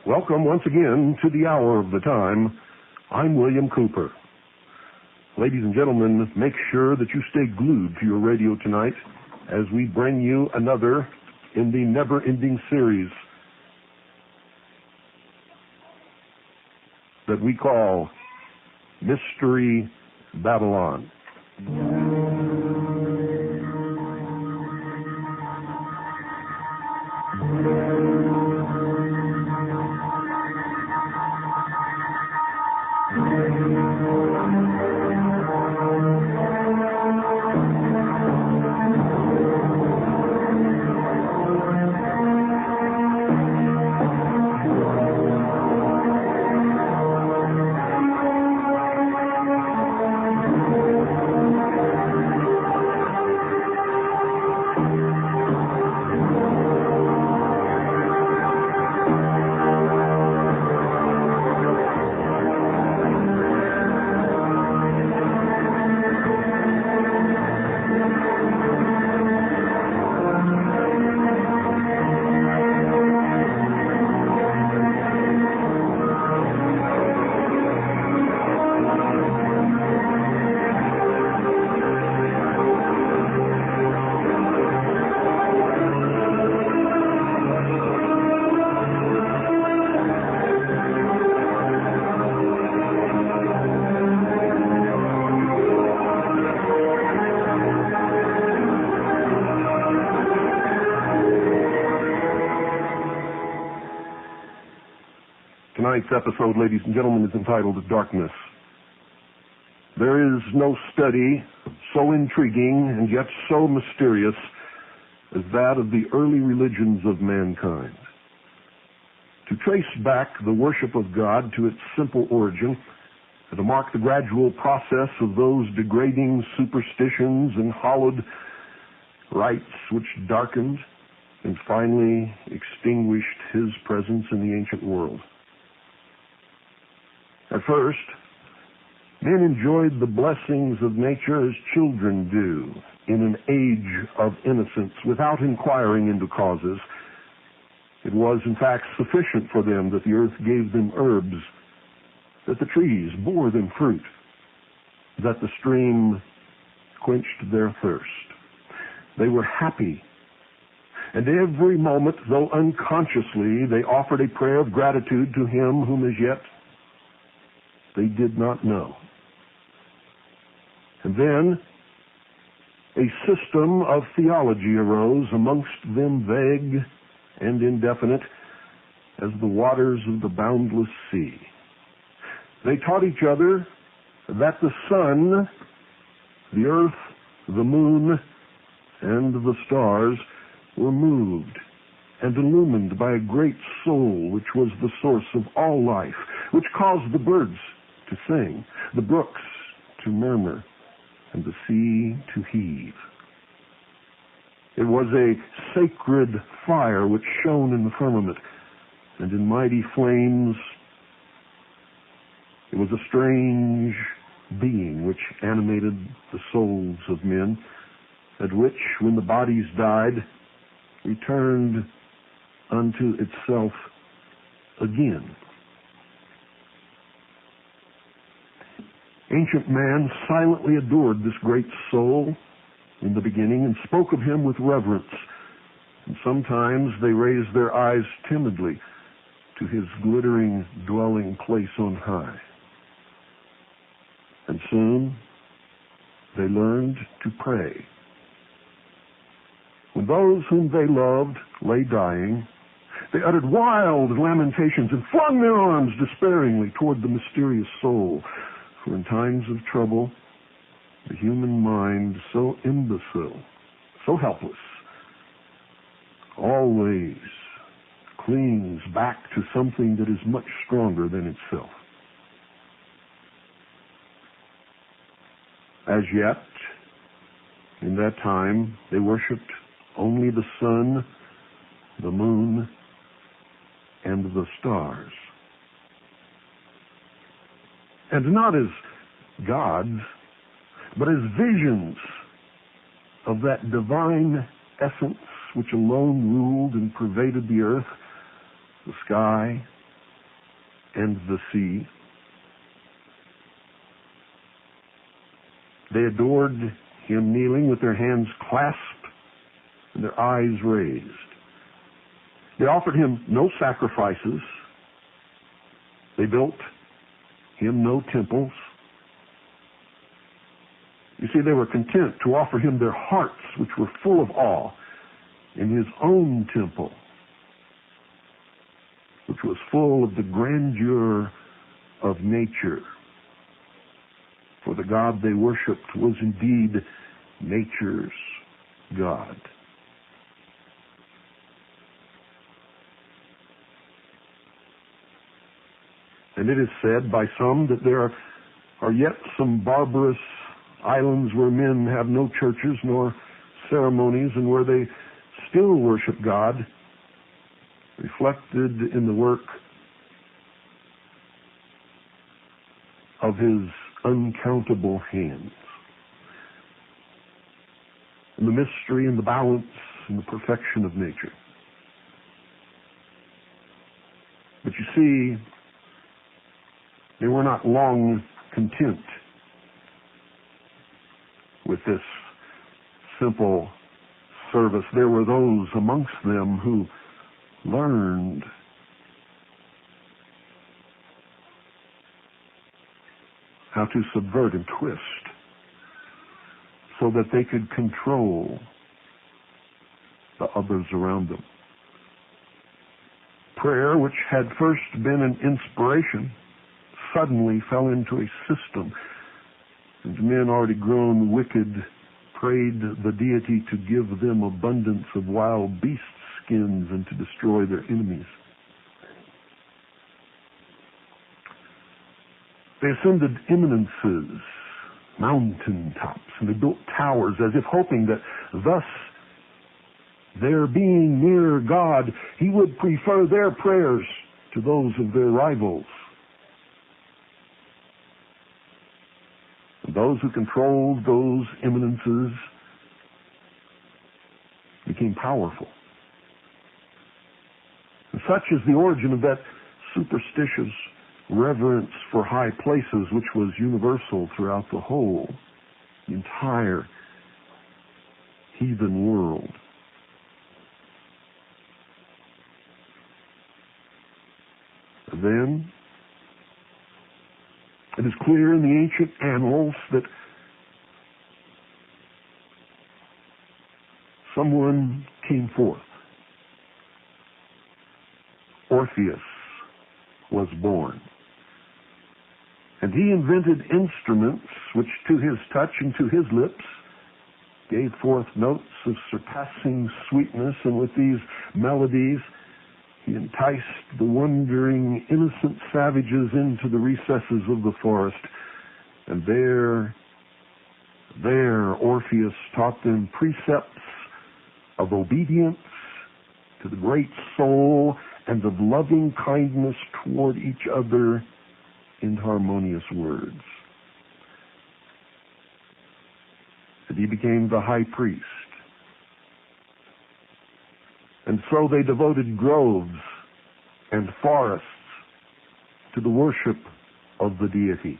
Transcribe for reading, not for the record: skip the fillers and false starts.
Welcome once again to the hour of the time. I'm William Cooper. Ladies and gentlemen, make sure that you stay glued to your radio tonight as we bring you another in the never-ending series that we call Mystery Babylon. Tonight's episode, ladies and gentlemen, is entitled Darkness. There is no study so intriguing and yet so mysterious as that of the early religions of mankind. To trace back the worship of God to its simple origin, and to mark the gradual process of those degrading superstitions and hallowed rites which darkened and finally extinguished His presence in the ancient world. At first, men enjoyed the blessings of nature as children do in an age of innocence without inquiring into causes. It was, in fact, sufficient for them that the earth gave them herbs, that the trees bore them fruit, that the stream quenched their thirst. They were happy, and every moment, though unconsciously, they offered a prayer of gratitude to Him whom as yet they did not know. And then a system of theology arose, amongst them vague and indefinite as the waters of the boundless sea. They taught each other that the sun, the earth, the moon, and the stars were moved and illumined by a great soul which was the source of all life, which caused the birds to sing, the brooks to murmur, and the sea to heave. It was a sacred fire which shone in the firmament, and in mighty flames it was a strange being which animated the souls of men, and which, when the bodies died, returned unto itself again. Ancient man silently adored this great soul in the beginning and spoke of him with reverence. And sometimes they raised their eyes timidly to his glittering dwelling place on high. And soon they learned to pray. When those whom they loved lay dying, they uttered wild lamentations and flung their arms despairingly toward the mysterious soul. For in times of trouble, the human mind, so imbecile, so helpless, always clings back to something that is much stronger than itself. As yet, in that time, they worshipped only the sun, the moon, the stars. And not as gods, but as visions of that divine essence which alone ruled and pervaded the earth, the sky, and the sea. They adored him kneeling with their hands clasped and their eyes raised. They offered him no sacrifices. They built him no temples. You see, they were content to offer him their hearts, which were full of awe, in his own temple, which was full of the grandeur of nature. For the God they worshipped was indeed nature's God. And it is said by some that there are yet some barbarous islands where men have no churches nor ceremonies, and where they still worship God, reflected in the work of his uncountable hands, in the mystery and the balance and the perfection of nature. But you see, they were not long content with this simple service. There were those amongst them who learned how to subvert and twist so that they could control the others around them. Prayer, which had first been an inspiration, suddenly fell into a system, and men already grown wicked prayed the deity to give them abundance of wild beast skins and to destroy their enemies. They ascended eminences, mountain tops, and they built towers as if hoping that thus, their being near God, he would prefer their prayers to those of their rivals. And those who controlled those eminences became powerful. And such is the origin of that superstitious reverence for high places, which was universal throughout the whole, the entire heathen world. And then, it is clear in the ancient annals that someone came forth. Orpheus was born. And he invented instruments which to his touch and to his lips gave forth notes of surpassing sweetness, and with these melodies he enticed the wondering, innocent savages into the recesses of the forest. And there Orpheus taught them precepts of obedience to the great soul and of loving kindness toward each other in harmonious words. And he became the high priest. And so they devoted groves and forests to the worship of the deity.